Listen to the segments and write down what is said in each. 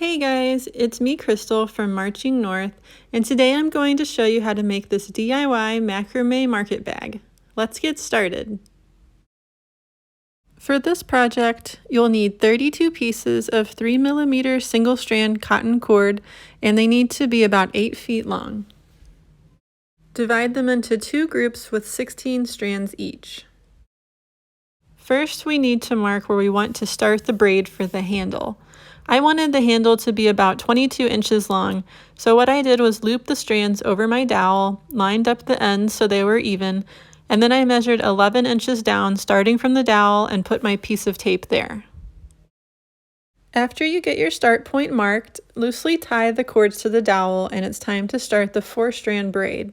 Hey guys, it's me Crystal from Marching North, and today I'm going to show you how to make this DIY macrame market bag. Let's get started. For this project, you'll need 32 pieces of 3mm single strand cotton cord, and they need to be about 8 feet long. Divide them into 2 groups with 16 strands each. First, we need to mark where we want to start the braid for the handle. I wanted the handle to be about 22 inches long, so what I did was loop the strands over my dowel, lined up the ends so they were even, and then I measured 11 inches down starting from the dowel and put my piece of tape there. After you get your start point marked, loosely tie the cords to the dowel and it's time to start the 4-strand braid.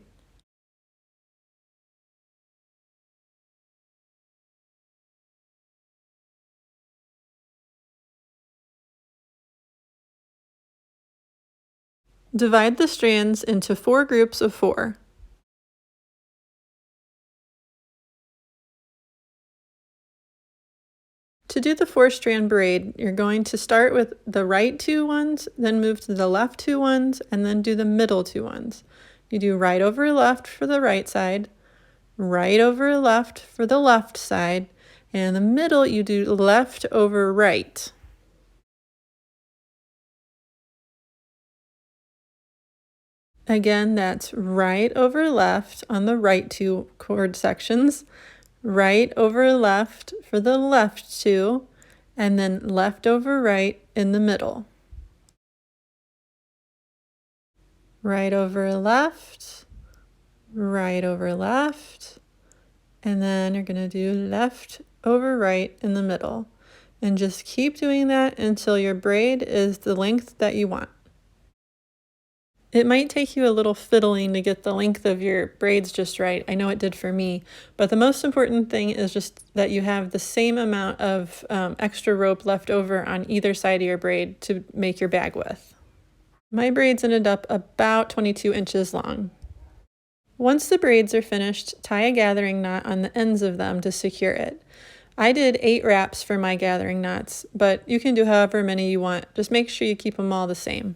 Divide the strands into 4 groups of 4. To do the 4-strand braid, you're going to start with the right 2 ones, then move to the left 2 ones, and then do the middle 2 ones. You do right over left for the right side, right over left for the left side, and in the middle you do left over right. Again, that's right over left on the right 2 cord sections, right over left for the left 2, and then left over right in the middle. Right over left, right over left, and then you're going to do left over right in the middle. And just keep doing that until your braid is the length that you want. It might take you a little fiddling to get the length of your braids just right. I know it did for me, but the most important thing is just that you have the same amount of extra rope left over on either side of your braid to make your bag with. My braids ended up about 22 inches long. Once the braids are finished, tie a gathering knot on the ends of them to secure it. I did 8 wraps for my gathering knots, but you can do however many you want. Just make sure you keep them all the same.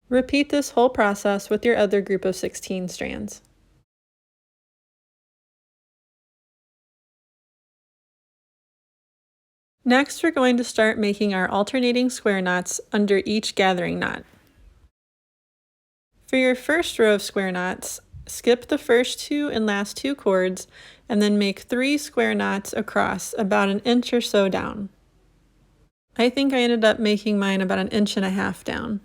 Repeat this whole process with your other group of 16 strands. Next, we're going to start making our alternating square knots under each gathering knot. For your first row of square knots, skip the first 2 and last 2 cords, and then make 3 square knots across about an inch or so down. I think I ended up making mine about an inch and a half down.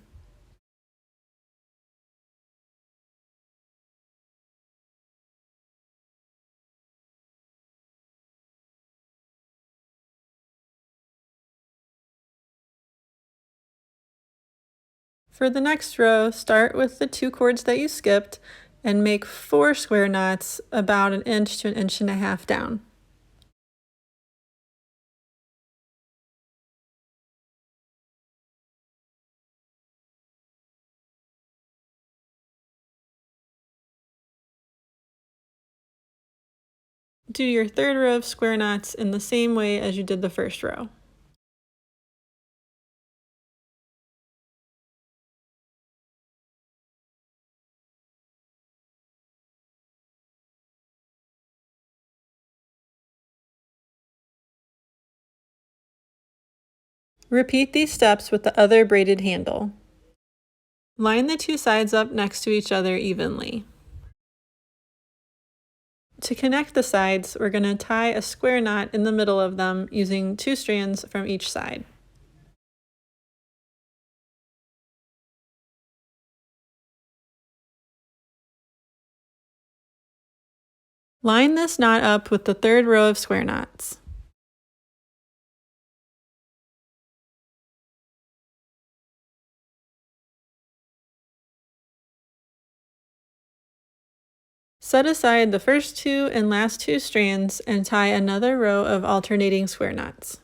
For the next row, start with the 2 cords that you skipped and make 4 square knots about an inch to an inch and a half down. Do your third row of square knots in the same way as you did the first row. Repeat these steps with the other braided handle. Line the two sides up next to each other evenly. To connect the sides, we're going to tie a square knot in the middle of them using 2 strands from each side. Line this knot up with the 3rd row of square knots. Set aside the first 2 and last 2 strands and tie another row of alternating square knots.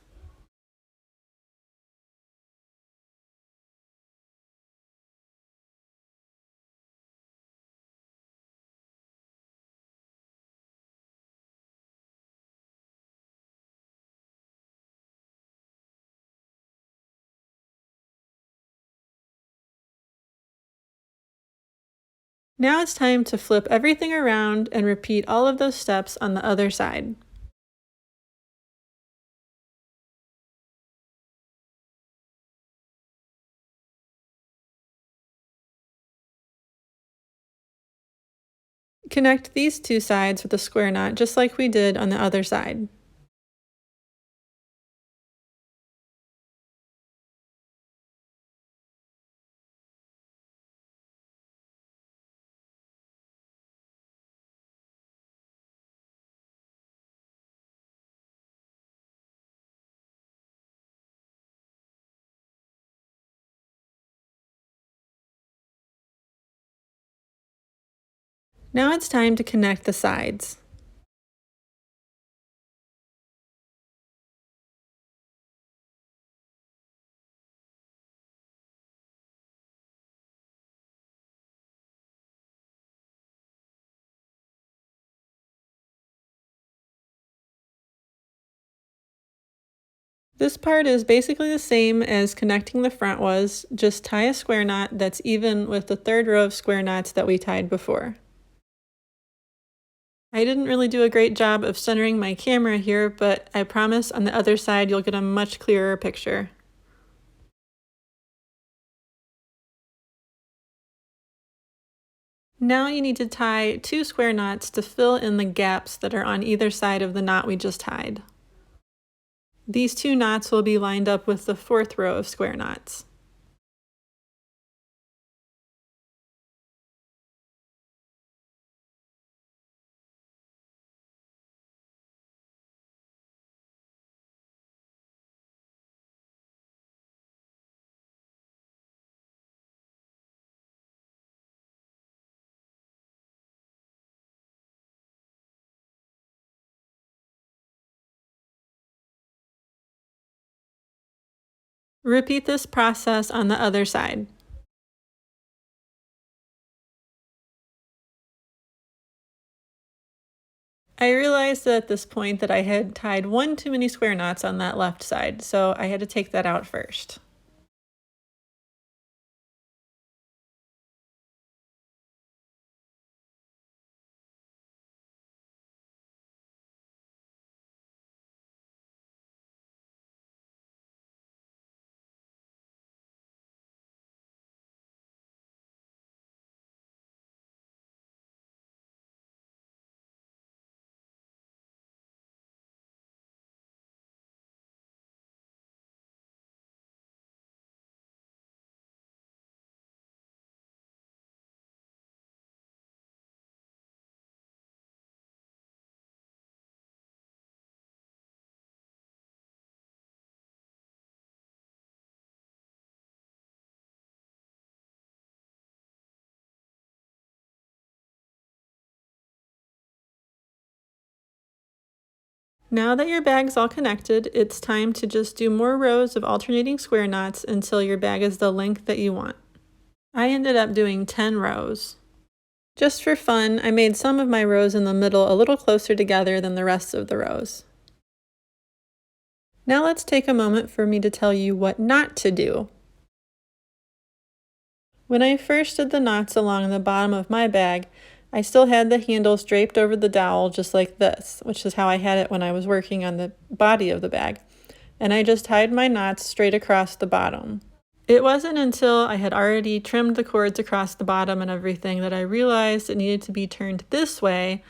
Now it's time to flip everything around and repeat all of those steps on the other side. Connect these 2 sides with a square knot just like we did on the other side. Now it's time to connect the sides. This part is basically the same as connecting the front was, just tie a square knot that's even with the 3rd row of square knots that we tied before. I didn't really do a great job of centering my camera here, but I promise on the other side you'll get a much clearer picture. Now you need to tie 2 square knots to fill in the gaps that are on either side of the knot we just tied. These 2 knots will be lined up with the 4th row of square knots. Repeat this process on the other side. I realized at this point that I had tied 1 too many square knots on that left side, so I had to take that out first. Now that your bag's all connected, it's time to just do more rows of alternating square knots until your bag is the length that you want. I ended up doing 10 rows. Just for fun, I made some of my rows in the middle a little closer together than the rest of the rows. Now let's take a moment for me to tell you what not to do. When I first did the knots along the bottom of my bag, I still had the handles draped over the dowel just like this, which is how I had it when I was working on the body of the bag. and I just tied my knots straight across the bottom. It wasn't until I had already trimmed the cords across the bottom and everything that I realized it needed to be turned this way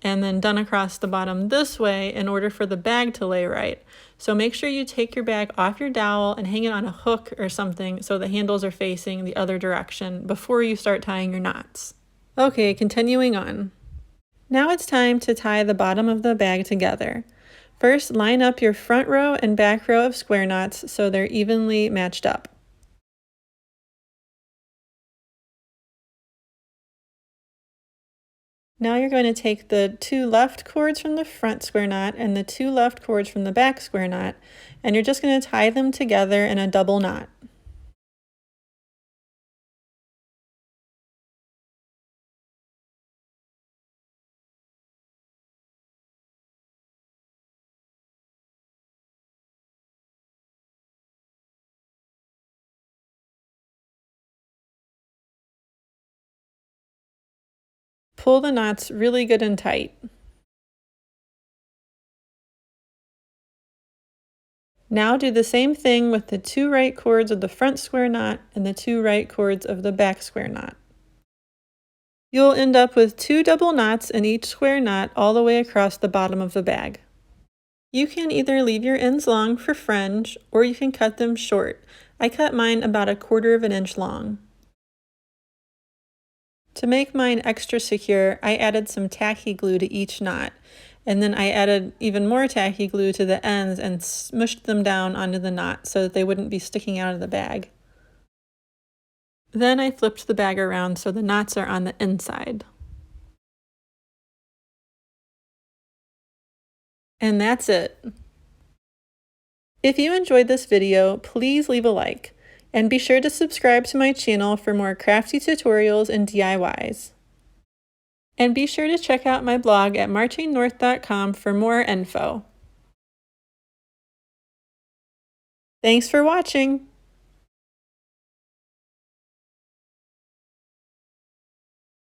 and then done across the bottom this way in order for the bag to lay right. So make sure you take your bag off your dowel and hang it on a hook or something so the handles are facing the other direction before you start tying your knots. Okay, continuing on. Now it's time to tie the bottom of the bag together. First, line up your front row and back row of square knots so they're evenly matched up. Now you're going to take the 2 left cords from the front square knot and the 2 left cords from the back square knot, and you're just going to tie them together in a double knot. Pull the knots really good and tight. Now do the same thing with the 2 right cords of the front square knot and the 2 right cords of the back square knot. You'll end up with 2 double knots in each square knot all the way across the bottom of the bag. You can either leave your ends long for fringe or you can cut them short. I cut mine about 1/4 of an inch long. To make mine extra secure, I added some tacky glue to each knot, and then I added even more tacky glue to the ends and smushed them down onto the knot so that they wouldn't be sticking out of the bag. Then I flipped the bag around so the knots are on the inside. And that's it. If you enjoyed this video, please leave a like, and be sure to subscribe to my channel for more crafty tutorials and DIYs. And be sure to check out my blog at MarchingNorth.com for more info. Thanks for watching!